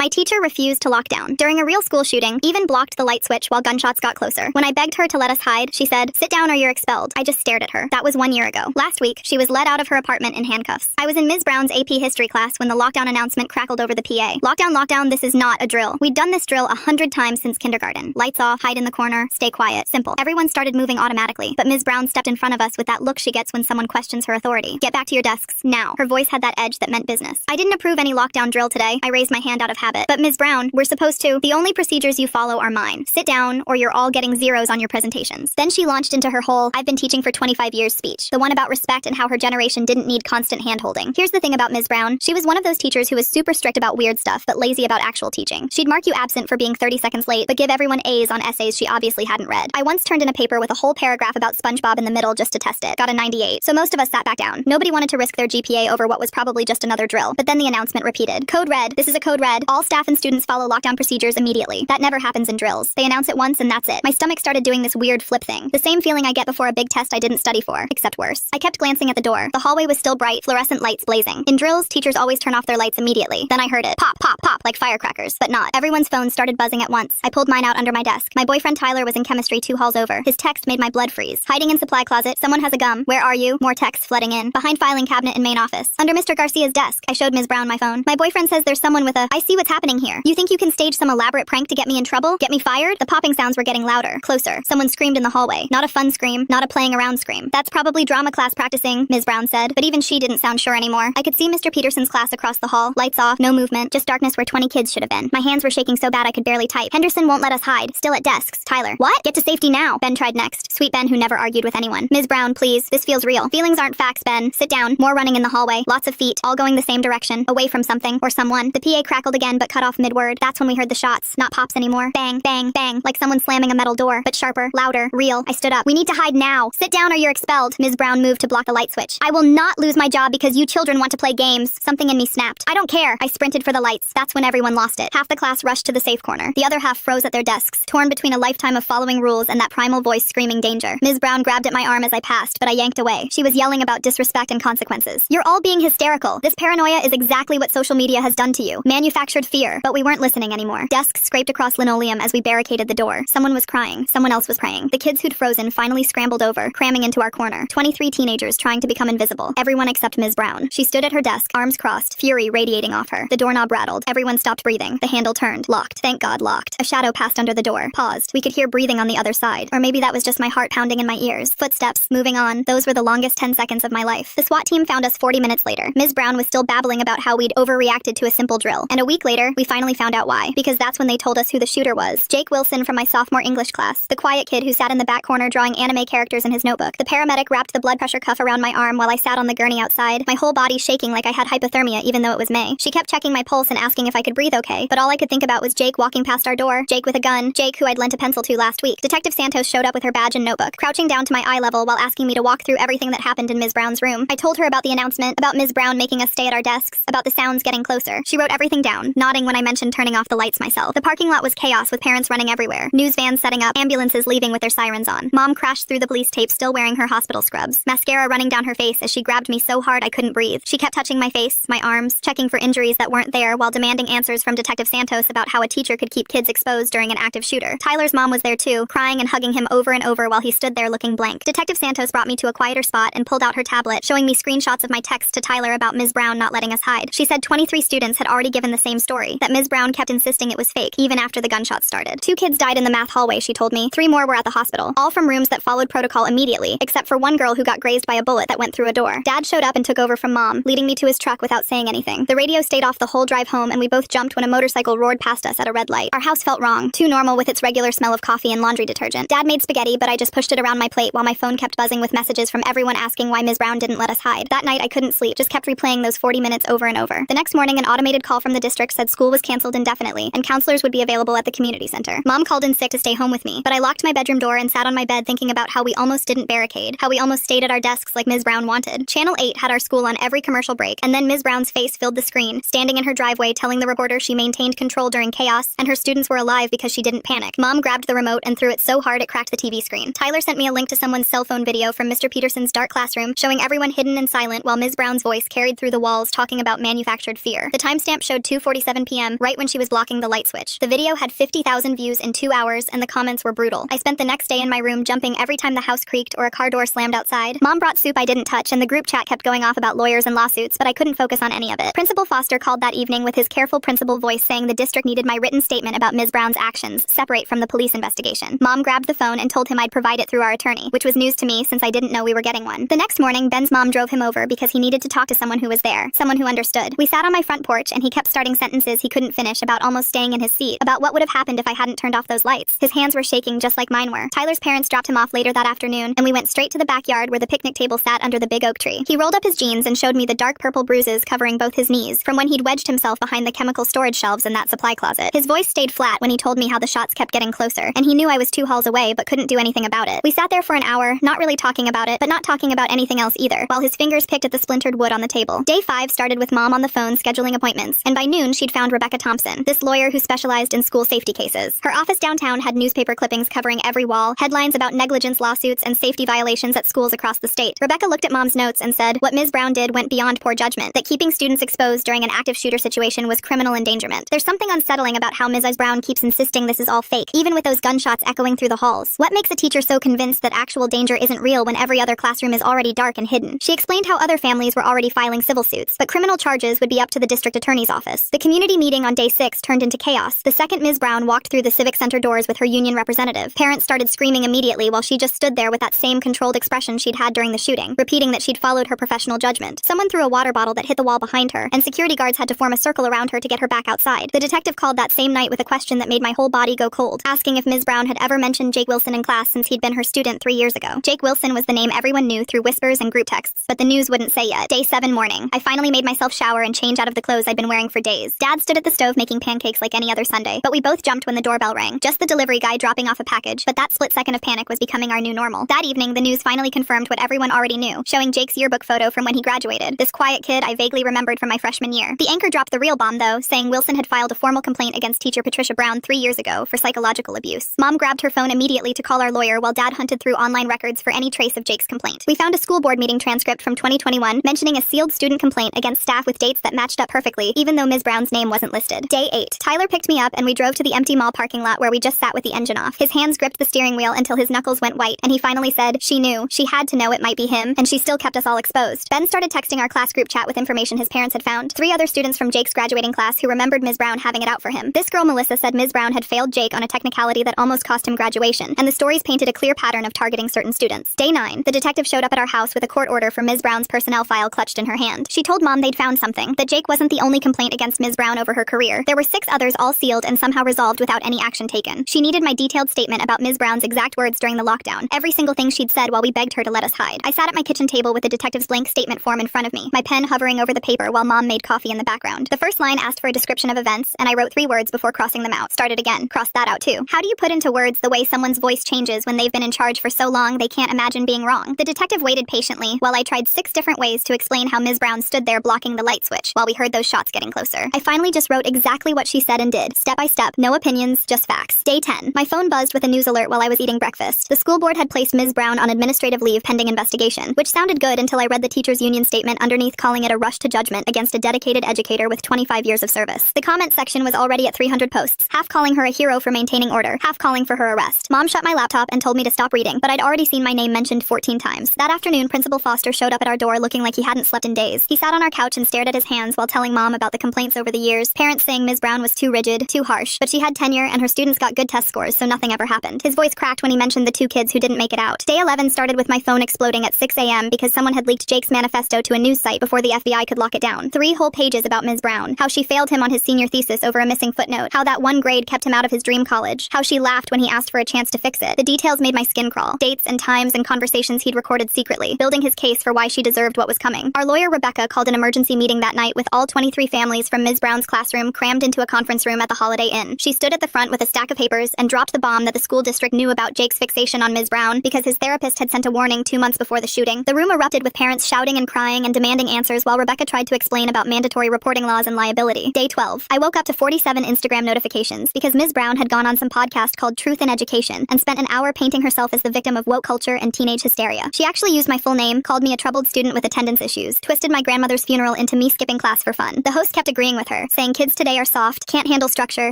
My teacher refused to lock down. During a real school shooting, even blocked the light switch while gunshots got closer. When I begged her to let us hide, she said, "Sit down or you're expelled." I just stared at her. That was 1 year ago. Last week, she was led out of her apartment in handcuffs. I was in Ms. Brown's AP history class when the lockdown announcement crackled over the PA. Lockdown, lockdown, this is not a drill. We'd done this drill 100 times since kindergarten. Lights off, hide in the corner, stay quiet. Simple. Everyone started moving automatically, but Ms. Brown stepped in front of us with that look she gets when someone questions her authority. "Get back to your desks, now." Her voice had that edge that meant business. I didn't approve any lockdown drill today. I raised my hand out of habit. "But Ms. Brown, we're supposed to. The only procedures you follow are mine. Sit down, or you're all getting zeros on your presentations." Then she launched into her whole "I've been teaching for 25 years" speech. The one about respect and how her generation didn't need constant hand-holding. Here's the thing about Ms. Brown. She was one of those teachers who was super strict about weird stuff, but lazy about actual teaching. She'd mark you absent for being 30 seconds late, but give everyone A's on essays she obviously hadn't read. I once turned in a paper with a whole paragraph about SpongeBob in the middle just to test it. Got a 98. So most of us sat back down. Nobody wanted to risk their GPA over what was probably just another drill. But then the announcement repeated. "Code red. This is a code red. All staff and students follow lockdown procedures immediately." That never happens in drills. They announce it once and that's it. My stomach started doing this weird flip thing. The same feeling I get before a big test I didn't study for, except worse. I kept glancing at the door. The hallway was still bright, fluorescent lights blazing. In drills, teachers always turn off their lights immediately. Then I heard it. Pop, pop, pop, like firecrackers. But not. Everyone's phones started buzzing at once. I pulled mine out under my desk. My boyfriend Tyler was in chemistry 2 halls over. His text made my blood freeze. Hiding in supply closet. "Someone has a gum. Where are you?" More texts flooding in. Behind filing cabinet in main office. Under Mr. Garcia's desk. I showed Ms. Brown my phone. My boyfriend says there's someone with a "I see what's happening here. You think you can stage some elaborate prank to get me in trouble? Get me fired?" The popping sounds were getting louder. Closer. Someone screamed in the hallway. Not a fun scream. Not a playing around scream. "That's probably drama class practicing," Ms. Brown said. But even she didn't sound sure anymore. I could see Mr. Peterson's class across the hall. Lights off. No movement. Just darkness where 20 kids should have been. My hands were shaking so bad I could barely type. "Henderson won't let us hide. Still at desks." Tyler. "What? Get to safety now." Ben tried next. Sweet Ben who never argued with anyone. "Ms. Brown, please. This feels real." "Feelings aren't facts, Ben. Sit down." More running in the hallway. Lots of feet. All going the same direction. Away from something. Or someone. The PA crackled again but cut off mid-word. That's when we heard the shots. Not pops anymore. Bang, bang, bang. Like someone slamming a metal door. But sharper. Louder. Real. I stood up. "We need to hide now. Sit down or you're expelled." Ms. Brown moved to block the light switch. "I will not lose my job because you children want to play games." Something in me snapped. "I don't care." I sprinted for the lights. That's when everyone lost it. Half the class rushed to the safe corner. The other half froze at their desks, torn between a lifetime of following rules and that primal voice screaming danger. Ms. Brown grabbed at my arm as I passed, but I yanked away. She was yelling about disrespect and consequences. "You're all being hysterical. This paranoia is exactly what social media has done to you. Manufactured fear." But we weren't listening anymore. Desks scraped across linoleum as we barricaded the door. Someone was crying. Someone else was praying. The kids who'd frozen finally scrambled over, cramming into our corner. 23 teenagers trying to become invisible. Everyone except Ms. Brown. She stood at her desk, arms crossed, fury radiating off her. The doorknob rattled. Everyone stopped breathing. The handle turned. Locked. Thank God, locked. A shadow passed under the door. Paused. We could hear breathing on the other side. Or maybe that was just my heart pounding in my ears. Footsteps. Moving on. Those were the longest 10 seconds of my life. The SWAT team found us 40 minutes later. Ms. Brown was still babbling about how we'd overreacted to a simple drill. And a week later, we finally found out why. Because that's when they told us who the shooter was. Jake Wilson from my sophomore English class. The quiet kid who sat in the back corner drawing anime characters in his notebook. The paramedic wrapped the blood pressure cuff around my arm while I sat on the gurney outside, my whole body shaking like I had hypothermia even though it was May. She kept checking my pulse and asking if I could breathe okay, but all I could think about was Jake walking past our door, Jake with a gun, Jake who I'd lent a pencil to last week. Detective Santos showed up with her badge and notebook, crouching down to my eye level while asking me to walk through everything that happened in Ms. Brown's room. I told her about the announcement, about Ms. Brown making us stay at our desks, about the sounds getting closer. She wrote everything down, nodding when I mentioned turning off the lights myself. The parking lot was chaos with parents running everywhere, news vans setting up, ambulances leaving with their sirens on. Mom crashed through the police tape still wearing her hospital scrubs, mascara running down her face as she grabbed me so hard I couldn't breathe. She kept touching my face, my arms, checking for injuries that weren't there while demanding answers from Detective Santos about how a teacher could keep kids exposed during an active shooter. Tyler's mom was there too, crying and hugging him over and over while he stood there looking blank. Detective Santos brought me to a quieter spot and pulled out her tablet, showing me screenshots of my text to Tyler about Ms. Brown not letting us hide. She said 23 students had already given the same story, that Ms. Brown kept insisting it was fake, even after the gunshots started. 2 kids died in the math hallway, she told me. 3 more were at the hospital, all from rooms that followed protocol immediately, except for one girl who got grazed by a bullet that went through a door. Dad showed up and took over from Mom, leading me to his truck without saying anything. The radio stayed off the whole drive home and we both jumped when a motorcycle roared past us at a red light. Our house felt wrong, too normal with its regular smell of coffee and laundry detergent. Dad made spaghetti, but I just pushed it around my plate while my phone kept buzzing with messages from everyone asking why Ms. Brown didn't let us hide. That night I couldn't sleep, just kept replaying those 40 minutes over and over. The next morning an automated call from the district said school was canceled indefinitely and counselors would be available at the community center. Mom called in sick to stay home with me, but I locked my bedroom door and sat on my bed thinking about how we almost didn't barricade, how we almost stayed at our desks like Ms. Brown wanted. Channel 8 had our school on every commercial break, and then Ms. Brown's face filled the screen, standing in her driveway telling the reporter she maintained control during chaos and her students were alive because she didn't panic. Mom grabbed the remote and threw it so hard it cracked the TV screen. Tyler sent me a link to someone's cell phone video from Mr. Peterson's dark classroom showing everyone hidden and silent while Ms. Brown's voice carried through the walls talking about manufactured fear. The timestamp showed 2:47 7 p.m., right when she was blocking the light switch. The video had 50,000 views in 2 hours, and the comments were brutal. I spent the next day in my room jumping every time the house creaked or a car door slammed outside. Mom brought soup I didn't touch, and the group chat kept going off about lawyers and lawsuits, but I couldn't focus on any of it. Principal Foster called that evening with his careful principal voice saying the district needed my written statement about Ms. Brown's actions, separate from the police investigation. Mom grabbed the phone and told him I'd provide it through our attorney, which was news to me since I didn't know we were getting one. The next morning, Ben's mom drove him over because he needed to talk to someone who was there, someone who understood. We sat on my front porch and he kept starting sentences he couldn't finish about almost staying in his seat, about what would have happened if I hadn't turned off those lights. His hands were shaking just like mine were. Tyler's parents dropped him off later that afternoon, and we went straight to the backyard where the picnic table sat under the big oak tree. He rolled up his jeans and showed me the dark purple bruises covering both his knees from when he'd wedged himself behind the chemical storage shelves in that supply closet. His voice stayed flat when he told me how the shots kept getting closer, and he knew I was 2 halls away but couldn't do anything about it. We sat there for an hour, not really talking about it, but not talking about anything else either, while his fingers picked at the splintered wood on the table. Day 5 started with Mom on the phone scheduling appointments, and by noon she'd found Rebecca Thompson, this lawyer who specialized in school safety cases. Her office downtown had newspaper clippings covering every wall, headlines about negligence lawsuits and safety violations at schools across the state. Rebecca looked at Mom's notes and said what Ms. Brown did went beyond poor judgment, that keeping students exposed during an active shooter situation was criminal endangerment. There's something unsettling about how Ms. Brown keeps insisting this is all fake, even with those gunshots echoing through the halls. What makes a teacher so convinced that actual danger isn't real when every other classroom is already dark and hidden? She explained how other families were already filing civil suits, but criminal charges would be up to the district attorney's office. The community meeting on day 6 turned into chaos. The second Ms. Brown walked through the civic center doors with her union representative, parents started screaming immediately while she just stood there with that same controlled expression she'd had during the shooting, repeating that she'd followed her professional judgment. Someone threw a water bottle that hit the wall behind her, and security guards had to form a circle around her to get her back outside. The detective called that same night with a question that made my whole body go cold, asking if Ms. Brown had ever mentioned Jake Wilson in class since he'd been her student 3 years ago. Jake Wilson was the name everyone knew through whispers and group texts, but the news wouldn't say yet. Day 7 morning. I finally made myself shower and change out of the clothes I'd been wearing for days. Dad stood at the stove making pancakes like any other Sunday, but we both jumped when the doorbell rang. Just the delivery guy dropping off a package, but that split second of panic was becoming our new normal. That evening, the news finally confirmed what everyone already knew, showing Jake's yearbook photo from when he graduated. This quiet kid I vaguely remembered from my freshman year. The anchor dropped the real bomb, though, saying Wilson had filed a formal complaint against teacher Patricia Brown 3 years ago for psychological abuse. Mom grabbed her phone immediately to call our lawyer while Dad hunted through online records for any trace of Jake's complaint. We found a school board meeting transcript from 2021 mentioning a sealed student complaint against staff with dates that matched up perfectly, even though Ms. Brown's name wasn't listed. Day 8. Tyler picked me up and we drove to the empty mall parking lot where we just sat with the engine off. His hands gripped the steering wheel until his knuckles went white, and he finally said she knew. She had to know it might be him, and she still kept us all exposed. Ben started texting our class group chat with information his parents had found. 3 other students from Jake's graduating class who remembered Ms. Brown having it out for him. This girl, Melissa, said Ms. Brown had failed Jake on a technicality that almost cost him graduation, and the stories painted a clear pattern of targeting certain students. Day 9. The detective showed up at our house with a court order for Ms. Brown's personnel file clutched in her hand. She told Mom they'd found something, that Jake wasn't the only complaint against Ms. Brown over her career. There were 6 others all sealed and somehow resolved without any action taken. She needed my detailed statement about Ms. Brown's exact words during the lockdown, every single thing she'd said while we begged her to let us hide. I sat at my kitchen table with the detective's blank statement form in front of me, my pen hovering over the paper while Mom made coffee in the background. The first line asked for a description of events, and I wrote 3 words before crossing them out. Started again, crossed that out too. How do you put into words the way someone's voice changes when they've been in charge for so long they can't imagine being wrong? The detective waited patiently while I tried 6 different ways to explain how Ms. Brown stood there blocking the light switch while we heard those shots getting closer. I finally just wrote exactly what she said and did, step by step, no opinions, just facts. Day 10. My phone buzzed with a news alert while I was eating breakfast. The school board had placed Ms. Brown on administrative leave pending investigation, which sounded good until I read the teachers' union statement underneath calling it a rush to judgment against a dedicated educator with 25 years of service. The comment section was already at 300 posts, half calling her a hero for maintaining order, half calling for her arrest. Mom shut my laptop and told me to stop reading, but I'd already seen my name mentioned 14 times. That afternoon, Principal Foster showed up at our door looking like he hadn't slept in days. He sat on our couch and stared at his hands while telling Mom about the complaints over the years, parents saying Ms. Brown was too rigid, too harsh, but she had tenure and her students got good test scores, so nothing ever happened. His voice cracked when he mentioned the 2 kids who didn't make it out. Day 11 started with my phone exploding at 6 a.m. because someone had leaked Jake's manifesto to a news site before the FBI could lock it down. 3 whole pages about Ms. Brown, how she failed him on his senior thesis over a missing footnote, how that 1 grade kept him out of his dream college, how she laughed when he asked for a chance to fix it. The details made my skin crawl. Dates and times and conversations he'd recorded secretly, building his case for why she deserved what was coming. Our lawyer Rebecca called an emergency meeting that night with all 23 families from Ms. Brown's classroom crammed into a conference room at the Holiday Inn. She stood at the front with a stack of papers and dropped the bomb that the school district knew about Jake's fixation on Ms. Brown because his therapist had sent a warning 2 months before the shooting. The room erupted with parents shouting and crying and demanding answers while Rebecca tried to explain about mandatory reporting laws and liability. Day 12. I woke up to 47 Instagram notifications because Ms. Brown had gone on some podcast called Truth in Education and spent an hour painting herself as the victim of woke culture and teenage hysteria. She actually used my full name, called me a troubled student with attendance issues, twisted my grandmother's funeral into me skipping class for fun. The host kept agreeing with her, her, saying kids today are soft, can't handle structure,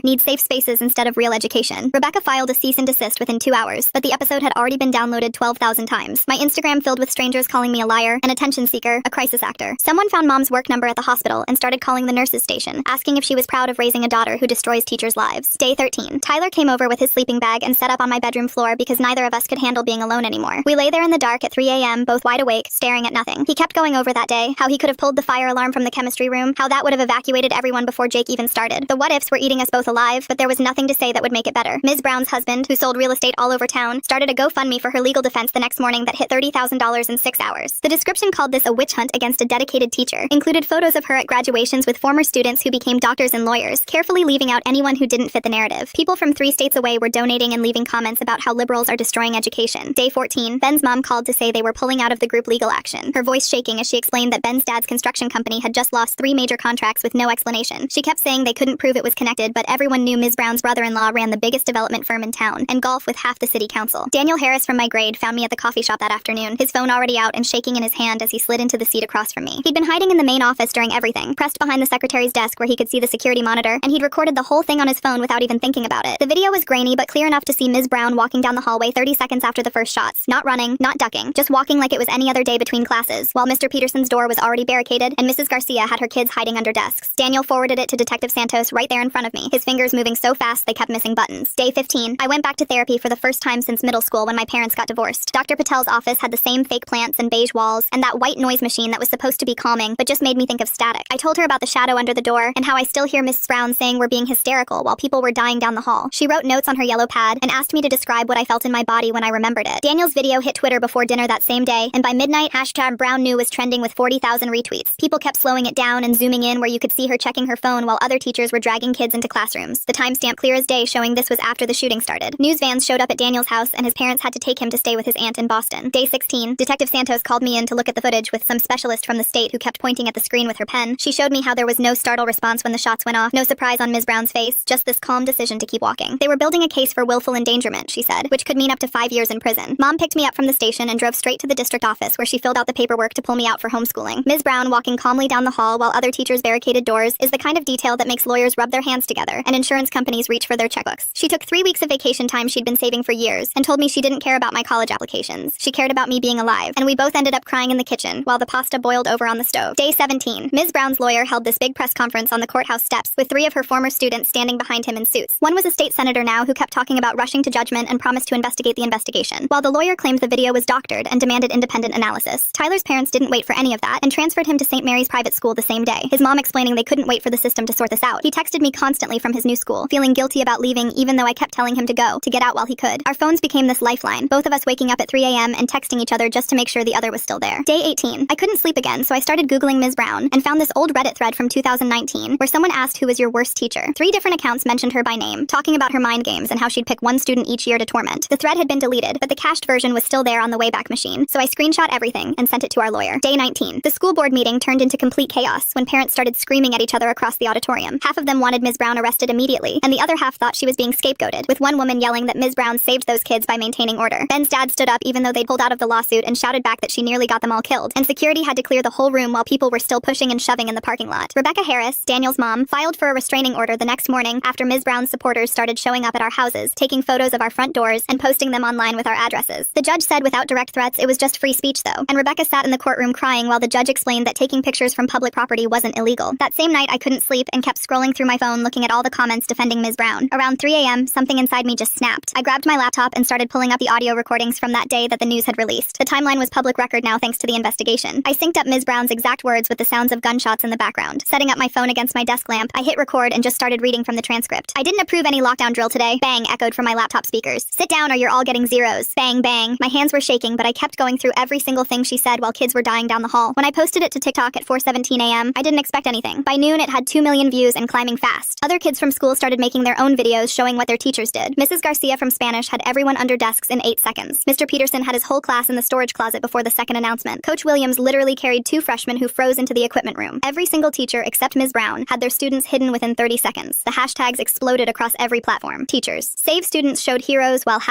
need safe spaces instead of real education. Rebecca filed a cease and desist within 2 hours, but the episode had already been downloaded 12,000 times. My Instagram filled with strangers calling me a liar, an attention seeker, a crisis actor. Someone found mom's work number at the hospital and started calling the nurses station, asking if she was proud of raising a daughter who destroys teachers' lives. Day 13. Tyler came over with his sleeping bag and set up on my bedroom floor because neither of us could handle being alone anymore. We lay there in the dark at 3 a.m., both wide awake, staring at nothing. He kept going over that day, how he could have pulled the fire alarm from the chemistry room, how that would have evacuated everyone before Jake even started. The what-ifs were eating us both alive, but there was nothing to say that would make it better. Ms. Brown's husband, who sold real estate all over town, started a GoFundMe for her legal defense the next morning that hit $30,000 in 6 hours. The description called this a witch hunt against a dedicated teacher, included photos of her at graduations with former students who became doctors and lawyers, carefully leaving out anyone who didn't fit the narrative. People from 3 states away were donating and leaving comments about how liberals are destroying education. Day 14. Ben's mom called to say they were pulling out of the group legal action, her voice shaking as she explained that Ben's dad's construction company had just lost 3 major contracts with no explanation. She kept saying they couldn't prove it was connected, but everyone knew Ms. Brown's brother-in-law ran the biggest development firm in town, and golf with half the city council. Daniel Harris from my grade found me at the coffee shop that afternoon, his phone already out and shaking in his hand as he slid into the seat across from me. He'd been hiding in the main office during everything, pressed behind the secretary's desk where he could see the security monitor, and he'd recorded the whole thing on his phone without even thinking about it. The video was grainy but clear enough to see Ms. Brown walking down the hallway 30 seconds after the first shots, not running, not ducking, just walking like it was any other day between classes, while Mr. Peterson's door was already barricaded and Mrs. Garcia had her kids hiding under desks. Daniel forwarded it to Detective Santos right there in front of me, his fingers moving so fast they kept missing buttons. Day 15. I went back to therapy for the first time since middle school when my parents got divorced. Dr. Patel's office had the same fake plants and beige walls, and that white noise machine that was supposed to be calming, but just made me think of static. I told her about the shadow under the door, and how I still hear Mrs. Brown saying we're being hysterical while people were dying down the hall. She wrote notes on her yellow pad, and asked me to describe what I felt in my body when I remembered it. Daniel's video hit Twitter before dinner that same day, and by midnight, #BrownKnew was trending with 40,000 retweets. People kept slowing it down and zooming in where you could see her checking her phone while other teachers were dragging kids into classrooms. The timestamp clear as day showing this was after the shooting started. News vans showed up at Daniel's house, and his parents had to take him to stay with his aunt in Boston. Day 16. Detective Santos called me in to look at the footage with some specialist from the state who kept pointing at the screen with her pen. She showed me how there was no startle response when the shots went off, no surprise on Ms. Brown's face, just this calm decision to keep walking. They were building a case for willful endangerment, she said, which could mean up to 5 years in prison. Mom picked me up from the station and drove straight to the district office where she filled out the paperwork to pull me out for homeschooling. Ms. Brown walking calmly down the hall while other teachers barricaded doors is the kind of detail that makes lawyers rub their hands together and insurance companies reach for their checkbooks. She took 3 weeks of vacation time she'd been saving for years and told me she didn't care about my college applications. She cared about me being alive, and we both ended up crying in the kitchen while the pasta boiled over on the stove. Day 17. Ms. Brown's lawyer held this big press conference on the courthouse steps with 3 of her former students standing behind him in suits. One was a state senator now who kept talking about rushing to judgment and promised to investigate the investigation, while the lawyer claimed the video was doctored and demanded independent analysis. Tyler's parents didn't wait for any of that and transferred him to St. Mary's private school the same day, his mom explaining they couldn't wait for the system to sort this out. He texted me constantly from his new school, feeling guilty about leaving even though I kept telling him to go, to get out while he could. Our phones became this lifeline, both of us waking up at 3 a.m. and texting each other just to make sure the other was still there. Day 18. I couldn't sleep again, so I started Googling Ms. Brown and found this old Reddit thread from 2019 where someone asked who was your worst teacher. 3 different accounts mentioned her by name, talking about her mind games and how she'd pick one student each year to torment. The thread had been deleted, but the cached version was still there on the Wayback Machine, so I screenshot everything and sent it to our lawyer. Day 19. The school board meeting turned into complete chaos when parents started screaming at each other across the auditorium. Half of them wanted Ms. Brown arrested immediately, and the other half thought she was being scapegoated, with one woman yelling that Ms. Brown saved those kids by maintaining order. Ben's dad stood up even though they'd pulled out of the lawsuit and shouted back that she nearly got them all killed, and security had to clear the whole room while people were still pushing and shoving in the parking lot. Rebecca Harris, Daniel's mom, filed for a restraining order the next morning after Ms. Brown's supporters started showing up at our houses, taking photos of our front doors and posting them online with our addresses. The judge said without direct threats it was just free speech though, and Rebecca sat in the courtroom crying while the judge explained that taking pictures from public property wasn't illegal. That same night I couldn't sleep and kept scrolling through my phone looking at all the comments defending Ms. Brown. Around 3 a.m., something inside me just snapped. I grabbed my laptop and started pulling up the audio recordings from that day that the news had released. The timeline was public record now thanks to the investigation. I synced up Ms. Brown's exact words with the sounds of gunshots in the background. Setting up my phone against my desk lamp, I hit record and just started reading from the transcript. I didn't approve any lockdown drill today. Bang echoed from my laptop speakers. Sit down or you're all getting zeros. Bang, bang. My hands were shaking, but I kept going through every single thing she said while kids were dying down the hall. When I posted it to TikTok at 4:17 a.m., I didn't expect anything. By noon, it had 2 million views and climbing fast. Other kids from school started making their own videos showing what their teachers did. Mrs. Garcia from Spanish had everyone under desks in 8 seconds. Mr. Peterson had his whole class in the storage closet before the second announcement. Coach Williams literally carried 2 freshmen who froze into the equipment room. Every single teacher except Ms. Brown had their students hidden within 30 seconds. The hashtags exploded across every platform. Teachers. Save students showed heroes while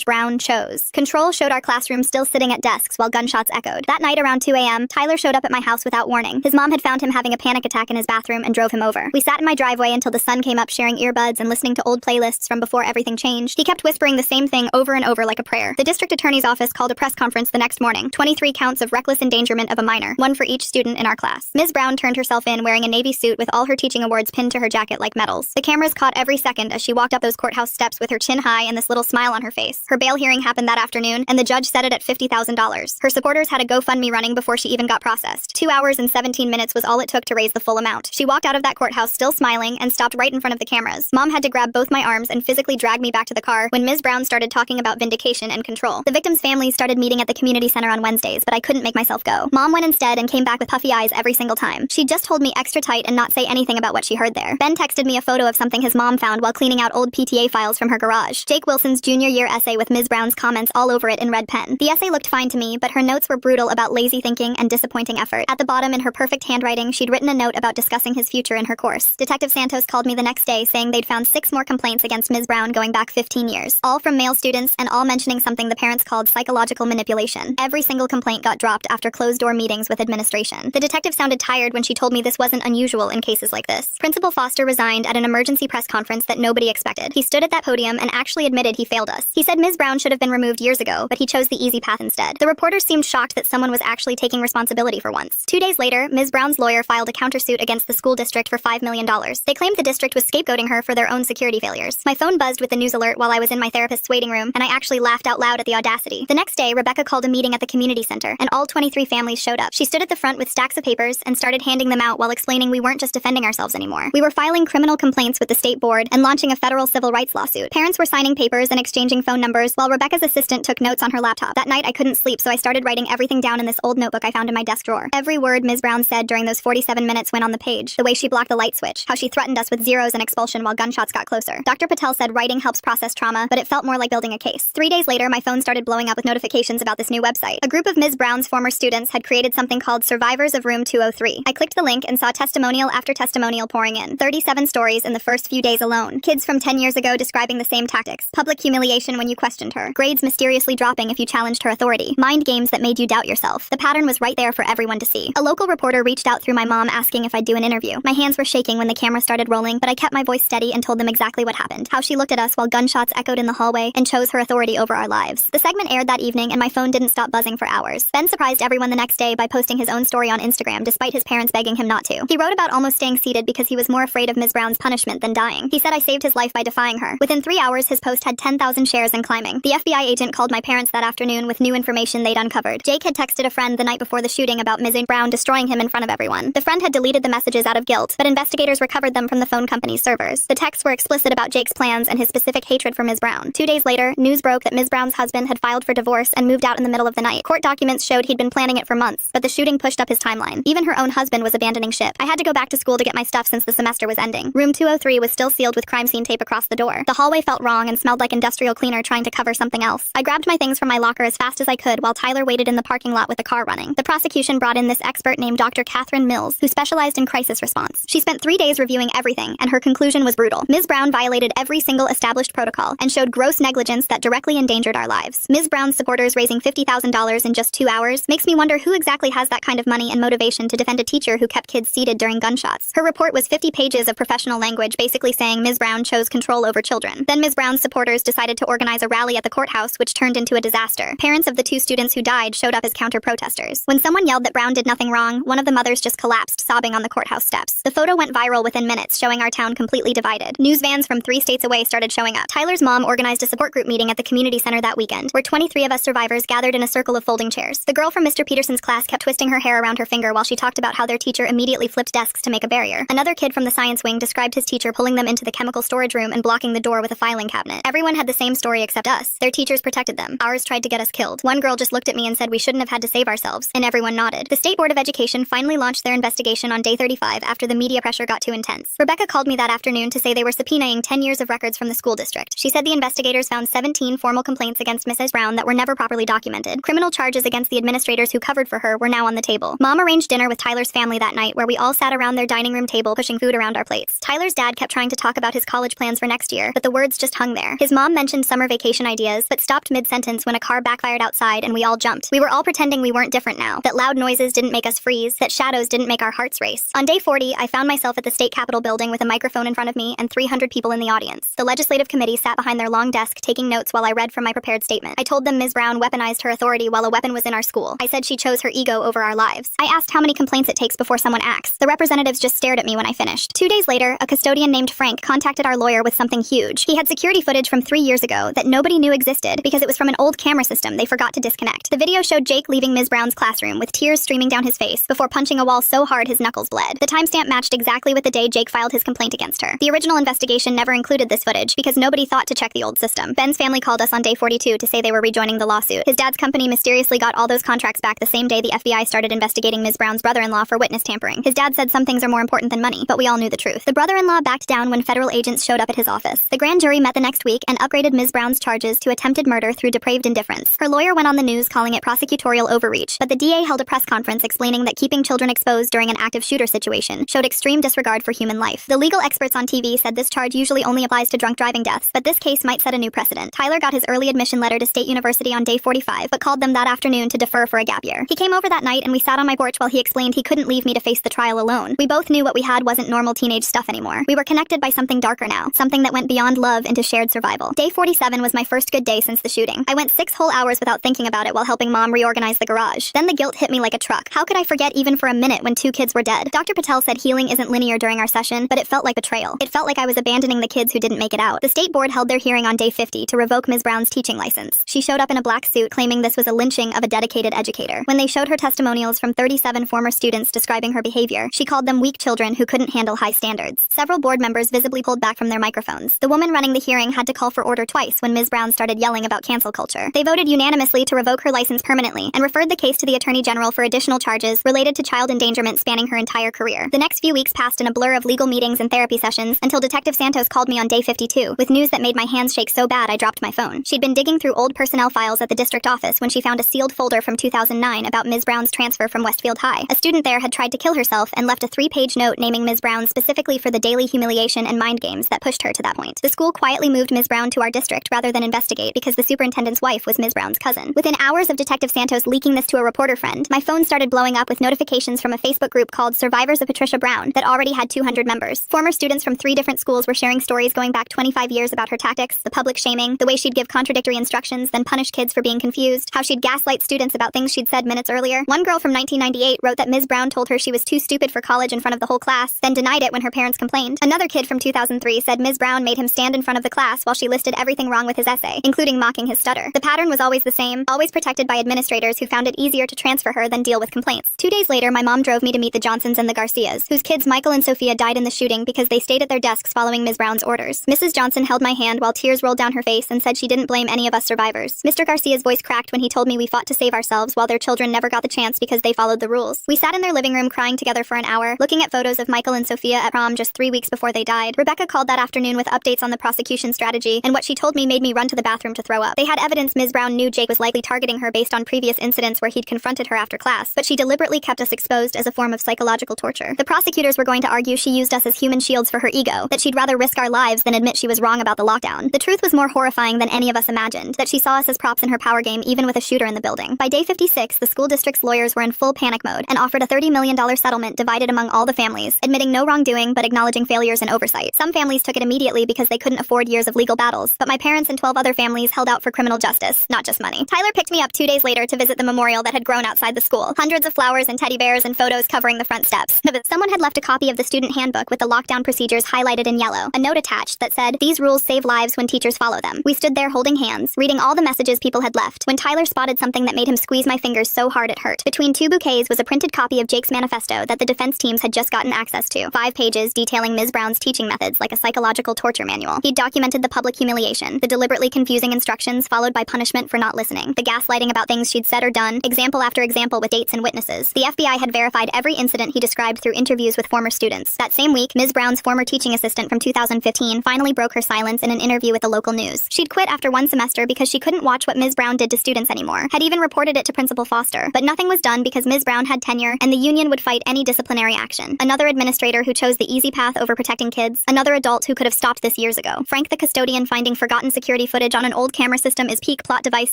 #Brown chose. Control showed our classroom still sitting at desks while gunshots echoed. That night around 2 a.m., Tyler showed up at my house without warning. His mom had found him having a panic attack in his bathroom and drove him over. We sat in my driveway until the sun came up, sharing earbuds and listening to old playlists from before everything changed. He kept whispering the same thing over and over like a prayer. The district attorney's office called a press conference the next morning. 23 counts of reckless endangerment of a minor, one for each student in our class. Ms. Brown turned herself in wearing a navy suit with all her teaching awards pinned to her jacket like medals. The cameras caught every second as she walked up those courthouse steps with her chin high and this little smile on her face. Her bail hearing happened that afternoon, and the judge set it at $50,000. Her supporters had a GoFundMe running before she even got processed. 2 hours and 17 minutes was all it took to raise the full amount. She walked out of that courthouse still smiling and stopped right in front of the cameras. Mom had to grab both my arms and physically drag me back to the car when Ms. Brown started talking about vindication and control. The victims' families started meeting at the community center on Wednesdays, but I couldn't make myself go. Mom went instead and came back with puffy eyes every single time. She'd just hold me extra tight and not say anything about what she heard there. Ben texted me a photo of something his mom found while cleaning out old PTA files from her garage. Jake Wilson's junior year essay with Ms. Brown's comments all over it in red pen. The essay looked fine to me, but her notes were brutal about lazy thinking and disappointing effort. At the bottom, in her perfect handwriting, she'd written a note about discussing his future in her course. Detective Santos called me the next day saying they'd found 6 more complaints against Ms. Brown going back 15 years. All from male students and all mentioning something the parents called psychological manipulation. Every single complaint got dropped after closed-door meetings with administration. The detective sounded tired when she told me this wasn't unusual in cases like this. Principal Foster resigned at an emergency press conference that nobody expected. He stood at that podium and actually admitted he failed us. He said Ms. Brown should have been removed years ago, but he chose the easy path instead. The reporter seemed shocked that someone was actually taking responsibility for once. 2 days later, Ms. Brown's lawyer filed a countersuit against the school district for $5 million. They claimed the district was scapegoating her for their own security failures. My phone buzzed with the news alert while I was in my therapist's waiting room, and I actually laughed out loud at the audacity. The next day, Rebecca called a meeting at the community center, and all 23 families showed up. She stood at the front with stacks of papers and started handing them out while explaining we weren't just defending ourselves anymore. We were filing criminal complaints with the state board and launching a federal civil rights lawsuit. Parents were signing papers and exchanging phone numbers while Rebecca's assistant took notes on her laptop. That night, I couldn't sleep, so I started writing everything down in this old notebook I found in my desk drawer. Every word Ms. Brown said during those 47 minutes went on the page. The way she blocked the light switch, how she threatened us with zeros and expulsion while gunshots got closer. Dr. Patel said writing helps process trauma, but it felt more like building a case. 3 days later, my phone started blowing up with notifications about this new website. A group of Ms. Brown's former students had created something called Survivors of Room 203. I clicked the link and saw testimonial after testimonial pouring in. 37 stories in the first few days alone. Kids from 10 years ago describing the same tactics. Public humiliation when you questioned her. Grades mysteriously dropping if you challenged her authority. Mind games that made you doubt yourself. The pattern was right there for everyone to see. A local reporter reached out through my mom asking if I'd do an interview. My hands were shaking when the camera started rolling, but I kept my voice steady and told them exactly what happened. How she looked at us while gunshots echoed in the hallway and chose her authority over our lives. The segment aired that evening and my phone didn't stop buzzing for hours. Ben surprised everyone the next day by posting his own story on Instagram despite his parents begging him not to. He wrote about almost staying seated because he was more afraid of Ms. Brown's punishment than dying. He said I saved his life by defying her. Within 3 hours, his post had 10,000 shares and climbing. The FBI agent called my parents that afternoon with new information they'd uncovered. Jake had texted a friend the night before the shooting about Ms. Brown destroying him in front of everyone. The friend had deleted the messages out of guilt, but investigators recovered them from the phone company's servers. The texts were explicit about Jake's plans and his specific hatred for Ms. Brown. 2 days later, news broke that Ms. Brown's husband had filed for divorce and moved out in the middle of the night. Court documents showed he'd been planning it for months, but the shooting pushed up his timeline. Even her own husband was abandoning ship. I had to go back to school to get my stuff since the semester was ending. Room 203 was still sealed with crime scene tape across the door. The hallway felt wrong and smelled like industrial cleaner trying to cover something else. I grabbed my things from my locker as fast as I could while Tyler waited in the parking lot with the car running. The prosecution brought in this expert named Dr. Catherine Mills, who specialized in crisis response. She spent 3 days reviewing everything, and her conclusion was brutal. Ms. Brown violated every single established protocol and showed gross negligence that directly endangered our lives. Ms. Brown's supporters raising $50,000 in just 2 hours makes me wonder who exactly has that kind of money and motivation to defend a teacher who kept kids seated during gunshots. Her report was 50 pages of professional language basically saying Ms. Brown chose control over children. Then Ms. Brown's supporters decided to organize a rally at the courthouse, which turned into a disaster. Parents of the 2 students who died showed up as counter-protesters. When someone yelled that Brown did nothing wrong, one of the mothers just collapsed, sobbing on the courthouse steps. The photo went viral within minutes, showing our town completely divided. News vans from 3 states away started showing up. Tyler's mom organized a support group meeting at the community center that weekend, where 23 of us survivors gathered in a circle of folding chairs. The girl from Mr. Peterson's class kept twisting her hair around her finger while she talked about how their teacher immediately flipped desks to make a barrier. Another kid from the science wing described his teacher pulling them into the chemical storage room and blocking the door with a filing cabinet. Everyone had the same story except us. Their teachers protected them. Ours tried to get us killed. One girl just looked at me and said we shouldn't have had to save ourselves, and everyone nodded. The State Board of Education finally launched their investigation on day 35 after the media pressure got too intense. Rebecca called me that afternoon to say they were subpoenaing 10 years of records from the school district. She said the investigators found 17 formal complaints against Mrs. Brown that were never properly documented. Criminal charges against the administrators who covered for her were now on the table. Mom arranged dinner with Tyler's family that night where we all sat around their dining room table pushing food around our plates. Tyler's dad kept trying to talk about his college plans for next year, but the words just hung there. His mom mentioned summer vacation ideas, but stopped mid-sentence when a car backfired outside and we all jumped. We were all pretending we weren't different now, that loud noises didn't make us freeze, that shadows didn't make our hearts race. On day 40, 40, I found myself at the state capitol building with a microphone in front of me and 300 people in the audience. The legislative committee sat behind their long desk taking notes while I read from my prepared statement. I told them Ms. Brown weaponized her authority while a weapon was in our school. I said she chose her ego over our lives. I asked how many complaints it takes before someone acts. The representatives just stared at me when I finished. 2 days later, a custodian named Frank contacted our lawyer with something huge. He had security footage from 3 years ago that nobody knew existed because it was from an old camera system they forgot to disconnect. The video showed Jake leaving Ms. Brown's classroom with tears streaming down his face before punching a wall so hard his knuckles bled. The timestamp matched exactly with the day Jake filed his complaint against her. The original investigation never included this footage because nobody thought to check the old system. Ben's family called us on day 42 to say they were rejoining the lawsuit. His dad's company mysteriously got all those contracts back the same day the FBI started investigating Ms. Brown's brother-in-law for witness tampering. His dad said some things are more important than money, but we all knew the truth. The brother-in-law backed down when federal agents showed up at his office. The grand jury met the next week and upgraded Ms. Brown's charges to attempted murder through depraved indifference. Her lawyer went on the news calling it prosecutorial overreach, but the DA held a press conference explaining that keeping children exposed during an active shooter situation showed extreme disregard for human life. The legal experts on TV said this charge usually only applies to drunk driving deaths, but this case might set a new precedent. Tyler got his early admission letter to State University on day 45, but called them that afternoon to defer for a gap year. He came over that night and we sat on my porch while he explained he couldn't leave me to face the trial alone. We both knew what we had wasn't normal teenage stuff anymore. We were connected by something darker now, something that went beyond love into shared survival. Day 47 was my first good day since the shooting. I went 6 whole hours without thinking about it while helping Mom reorganize the garage. Then the guilt hit me like a truck. How could I forget even for a minute when 2 kids were dead? Dr. Patel said healing isn't linear during our session, but it felt like betrayal. It felt like I was abandoning the kids who didn't make it out. The state board held their hearing on day 50 to revoke Ms. Brown's teaching license. She showed up in a black suit claiming this was a lynching of a dedicated educator. When they showed her testimonials from 37 former students describing her behavior, she called them weak children who couldn't handle high standards. Several board members visibly pulled back from their microphones. The woman running the hearing had to call for order twice when Ms. Brown started yelling about cancel culture. They voted unanimously to revoke her license permanently and referred the case to the Attorney General for additional charges related to child endangerment spanning her entire career. The next few weeks passed in a blur of legal meetings and therapy sessions until Detective Santos called me on day 52 with news that made my hands shake so bad I dropped my phone. She'd been digging through old personnel files at the district office when she found a sealed folder from 2009 about Ms. Brown's transfer from Westfield High. A student there had tried to kill herself and left a 3-page note naming Ms. Brown specifically for the daily humiliation and mind games that pushed her to that point. The school quietly moved Ms. Brown to our district rather than investigate because the superintendent's wife was Ms. Brown's cousin. Within hours of Detective Santos leaking this to a reporter friend, my phone started blowing up with notifications from a Facebook group called Survivors of Patricia Brown that already had 200 members. Former students from 3 different schools were sharing stories going back 25 years about her tactics, the public shaming, the way she'd give contradictory instructions, then punish kids for being confused, how she'd gaslight students about things she'd said minutes earlier. One girl from 1998 wrote that Ms. Brown told her she was too stupid for college in front of the whole class, then denied it when her parents complained. Another kid from 2003 said Ms. Brown made him stand in front of the class while she listed everything wrong with his essay, including mocking his stutter. The pattern was always the same, always protected by administrators who found it easier to transfer her than deal with complaints. 2 days later, my mom drove me to meet the Johnsons and the Garcias, whose kids Michael and Sophia died in the shooting because they stayed at their desks following Ms. Brown's orders. Mrs. Johnson held my hand while tears rolled down her face and said she didn't blame any of us survivors. Mr. Garcia's voice cracked when he told me we fought to save ourselves while their children never got the chance because they followed the rules. We sat in their living room crying together for an hour, looking at photos of Michael and Sophia at prom just 3 weeks before they died. Rebecca called that afternoon with updates on the prosecution strategy, and what she told me made me run to the bathroom to throw up. They had evidence Ms. Brown knew Jake was likely targeting her based on previous incidents where he'd confronted her after class, but she deliberately kept us exposed as a form of psychological torture. The prosecutors were going to argue she used us as human shields for her ego, that she'd rather risk our lives than admit she was wrong about the lockdown. The truth was more horrifying than any of us imagined, that she saw us as props in her power game even with a shooter in the building. By day 56, the school district's lawyers were in full panic mode and offered a $30 million settlement divided among all the families, admitting no wrongdoing but acknowledging failures and oversight. Some families took it immediately because they couldn't afford years of legal battles, but my parents and 12 other families held out for criminal justice, not just money. Tyler picked me up 2 days later to visit the memorial that had grown outside the school. Hundreds of flowers and teddy bears and photos covering the front steps. Someone had left a copy of the student handbook with the lockdown procedures highlighted in yellow, a note attached that said, "These rules save lives when teachers follow them." We stood there holding hands, reading all the messages people had left, when Tyler spotted something that made him squeeze my fingers so hard it hurt. Between 2 bouquets was a printed copy of Jake's manifesto that the defense teams had just gotten access to. 5 pages detailing Ms. Brown's teaching methods like a psychological torture manual. He'd documented the public humiliation, the deliberately confusing instructions followed by punishment for not listening, the gaslighting about things she'd said or done, example after example with dates and witnesses. The FBI had verified every incident he described through interviews with former students. That same week, Ms. Brown's former teaching assistant from 2015 finally broke her silence in an interview with the local news. She'd quit after 1 semester because she couldn't watch what Ms. Brown did to students anymore, had even reported it to Principal Foster, but nothing was done because Ms. Brown had tenure and the union would fight any disciplinary action. Another administrator who chose the easy path over protecting kids, another adult who could have stopped this years ago. Frank the custodian finding forgotten security footage on an old camera system is peak plot device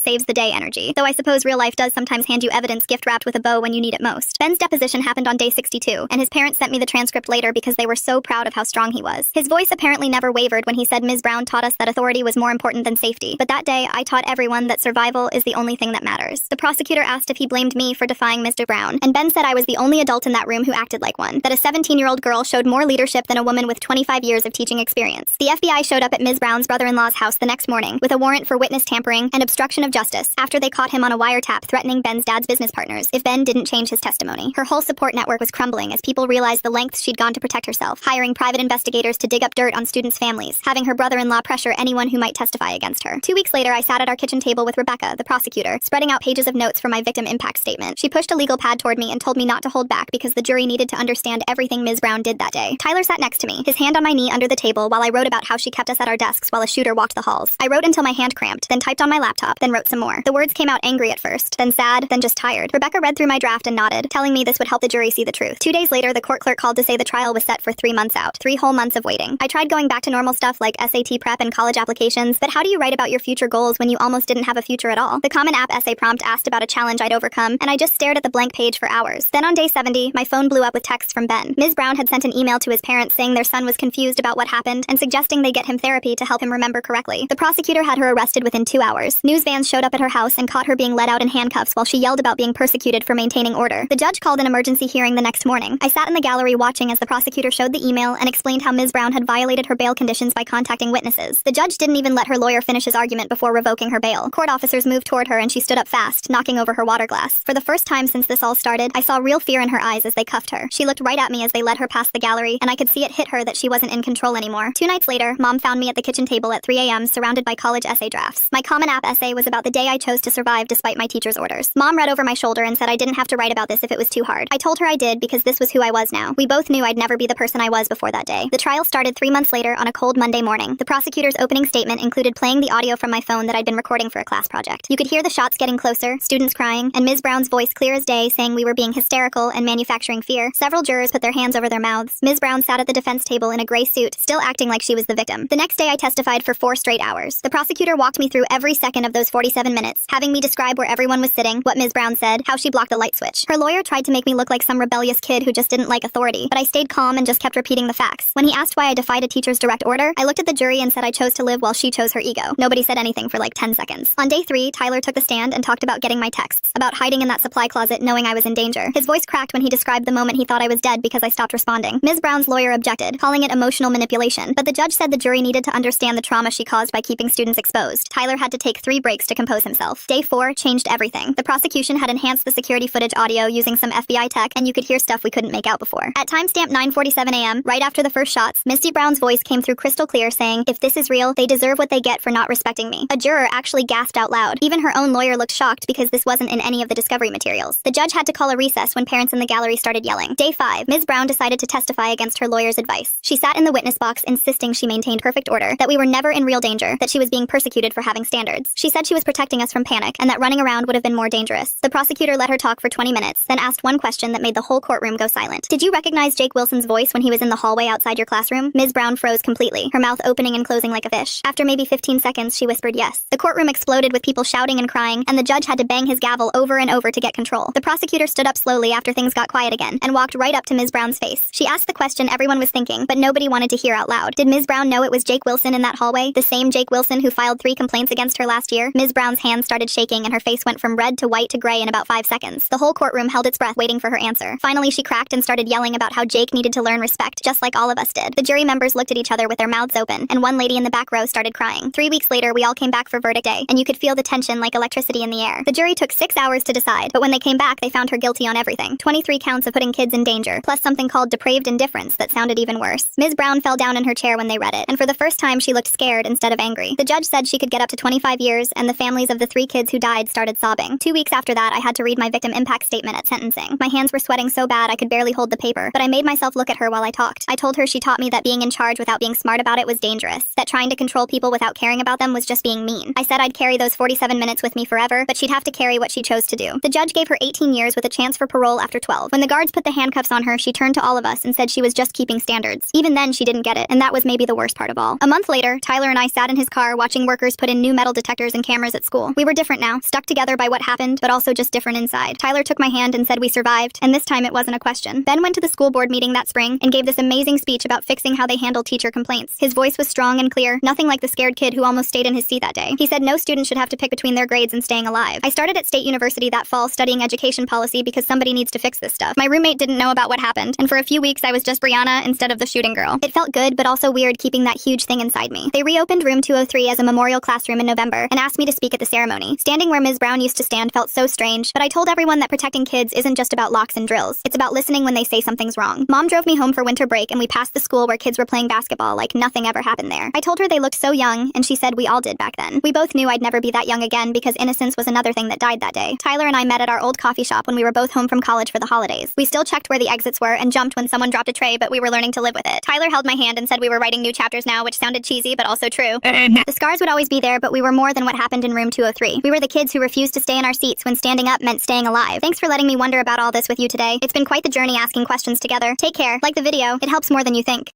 saves the day energy, though I suppose real life does sometimes hand you evidence gift wrapped with a bow when you need it most. Ben's deposition happened on day 62, and his Parents sent me the transcript later because they were so proud of how strong he was. His voice apparently never wavered when he said Ms. Brown taught us that authority was more important than safety. But that day, I taught everyone that survival is the only thing that matters. The prosecutor asked if he blamed me for defying Mr. Brown, and Ben said I was the only adult in that room who acted like one. That a 17-year-old girl showed more leadership than a woman with 25 years of teaching experience. The FBI showed up at Ms. Brown's brother-in-law's house the next morning with a warrant for witness tampering and obstruction of justice after they caught him on a wiretap threatening Ben's dad's business partners if Ben didn't change his testimony. Her whole support network was crumbling as people realized the lengths she'd gone to protect herself, hiring private investigators to dig up dirt on students' families, having her brother-in-law pressure anyone who might testify against her. 2 weeks later, I sat at our kitchen table with Rebecca, the prosecutor, spreading out pages of notes for my victim impact statement. She pushed a legal pad toward me and told me not to hold back because the jury needed to understand everything Ms. Brown did that day. Tyler sat next to me, his hand on my knee under the table while I wrote about how she kept us at our desks while a shooter walked the halls. I wrote until my hand cramped, then typed on my laptop, then wrote some more. The words came out angry at first, then sad, then just tired. Rebecca read through my draft and nodded, telling me this would help the jury see the truth. 2 days later, the court clerk called to say the trial was set for 3 months out. 3 whole months of waiting. I tried going back to normal stuff like SAT prep and college applications, but how do you write about your future goals when you almost didn't have a future at all? The Common App essay prompt asked about a challenge I'd overcome, and I just stared at the blank page for hours. Then on day 70, my phone blew up with texts from Ben. Ms. Brown had sent an email to his parents saying their son was confused about what happened and suggesting they get him therapy to help him remember correctly. The prosecutor had her arrested within 2 hours. News vans showed up at her house and caught her being let out in handcuffs while she yelled about being persecuted for maintaining order. The judge called an emergency hearing the next morning. I sat in the gallery watching as the prosecutor showed the email and explained how Ms. Brown had violated her bail conditions by contacting witnesses. The judge didn't even let her lawyer finish his argument before revoking her bail. Court officers moved toward her and she stood up fast, knocking over her water glass. For the first time since this all started, I saw real fear in her eyes as they cuffed her. She looked right at me as they led her past the gallery, and I could see it hit her that she wasn't in control anymore. 2 nights later, Mom found me at the kitchen table at 3 a.m. surrounded by college essay drafts. My Common App essay was about the day I chose to survive despite my teacher's orders. Mom read over my shoulder and said I didn't have to write about this if it was too hard. I told her I did because this was who I was now. We both knew I'd never be the person I was before that day. The trial started 3 months later on a cold Monday morning. The prosecutor's opening statement included playing the audio from my phone that I'd been recording for a class project. You could hear the shots getting closer, students crying, and Ms. Brown's voice clear as day saying we were being hysterical and manufacturing fear. Several jurors put their hands over their mouths. Ms. Brown sat at the defense table in a gray suit, still acting like she was the victim. The next day I testified for 4 straight hours. The prosecutor walked me through every second of those 47 minutes, having me describe where everyone was sitting, what Ms. Brown said, how she blocked the light switch. Her lawyer tried to make me look like some rebellious kid who just didn't like authority, but I stayed calm and just kept repeating the facts. When he asked why I defied a teacher's direct order, I looked at the jury and said I chose to live while she chose her ego. Nobody said anything for like 10 seconds. On day 3, Tyler took the stand and talked about getting my texts, about hiding in that supply closet knowing I was in danger. His voice cracked when he described the moment he thought I was dead because I stopped responding. Ms. Brown's lawyer objected, calling it emotional manipulation, but the judge said the jury needed to understand the trauma she caused by keeping students exposed. Tyler had to take 3 breaks to compose himself. Day 4 changed everything. The prosecution had enhanced the security footage audio using some FBI tech, and you could hear stuff we couldn't make out before. At timestamp 9:47 a.m., right after the first shots, Misty Brown's voice came through crystal clear saying, "If this is real, they deserve what they get for not respecting me." A juror actually gasped out loud. Even her own lawyer looked shocked because this wasn't in any of the discovery materials. The judge had to call a recess when parents in the gallery started yelling. Day 5, Ms. Brown decided to testify against her lawyer's advice. She sat in the witness box insisting she maintained perfect order, that we were never in real danger, that she was being persecuted for having standards. She said she was protecting us from panic and that running around would have been more dangerous. The prosecutor let her talk for 20 minutes, then asked one question that made the whole courtroom go silent. "Did you recognize Jake Wilson's voice when he was in the hallway outside your classroom?" Ms. Brown froze completely, her mouth opening and closing like a fish. After maybe 15 seconds, she whispered yes. The courtroom exploded with people shouting and crying, and the judge had to bang his gavel over and over to get control. The prosecutor stood up slowly after things got quiet again, and walked right up to Ms. Brown's face. She asked the question everyone was thinking, but nobody wanted to hear out loud. Did Ms. Brown know it was Jake Wilson in that hallway? The same Jake Wilson who filed 3 complaints against her last year? Ms. Brown's hands started shaking and her face went from red to white to gray in about 5 seconds. The whole courtroom held its breath waiting for her answer. Finally, she cracked and started yelling about how Jake needed to learn respect, just like all of us did. The jury members looked at each other with their mouths open, and one lady in the back row started crying. 3 weeks later, we all came back for verdict day, and you could feel the tension like electricity in the air. The jury took 6 hours to decide, but when they came back, they found her guilty on everything. 23 counts of putting kids in danger, plus something called depraved indifference that sounded even worse. Ms. Brown fell down in her chair when they read it, and for the first time she looked scared instead of angry. The judge said she could get up to 25 years, and the families of the 3 kids who died started sobbing. 2 weeks after that, I had to read my victim impact statement at sentencing. My hands were sweating so bad I could barely hold the paper, but I made myself look at her while I talked. I told her she taught me that being in charge without being smart about it was dangerous, that trying to control people without caring about them was just being mean. I said I'd carry those 47 minutes with me forever, but she'd have to carry what she chose to do. The judge gave her 18 years with a chance for parole after 12. When the guards put the handcuffs on her, she turned to all of us and said she was just keeping standards. Even then, she didn't get it, and that was maybe the worst part of all. A month later, Tyler and I sat in his car watching workers put in new metal detectors and cameras at school. We were different now, stuck together by what happened, but also just different inside. Tyler took my hand and said we survived, and this time it wasn't a question. Ben went to the school board meeting that spring and gave this amazing speech about fixing how they handle teacher complaints. His voice was strong and clear, nothing like the scared kid who almost stayed in his seat that day. He said no student should have to pick between their grades and staying alive. I started at State University that fall studying education policy because somebody needs to fix this stuff. My roommate didn't know about what happened, and for a few weeks I was just Brianna instead of the shooting girl. It felt good, but also weird keeping that huge thing inside me. They reopened room 203 as a memorial classroom in November and asked me to speak at the ceremony. Standing where Ms. Brown used to stand felt so strange, but I told everyone that protecting kids isn't just about locks and drills. It's about listening when they say something's wrong. Mom drove me home for winter break and we passed the school where kids were playing basketball like nothing ever happened there. I told her they looked so young, and she said we all did back then. We both knew I'd never be that young again because innocence was another thing that died that day. Tyler and I met at our old coffee shop when we were both home from college for the holidays. We still checked where the exits were and jumped when someone dropped a tray, but we were learning to live with it. Tyler held my hand and said we were writing new chapters now, which sounded cheesy but also true. The scars would always be there, but we were more than what happened in room 203. We were the kids who refused to stay in our seats when standing up meant staying alive. Thanks for letting me wonder about all this with you today. It's been quite the journey asking questions together. Take care. Like the video, it helps more than you think.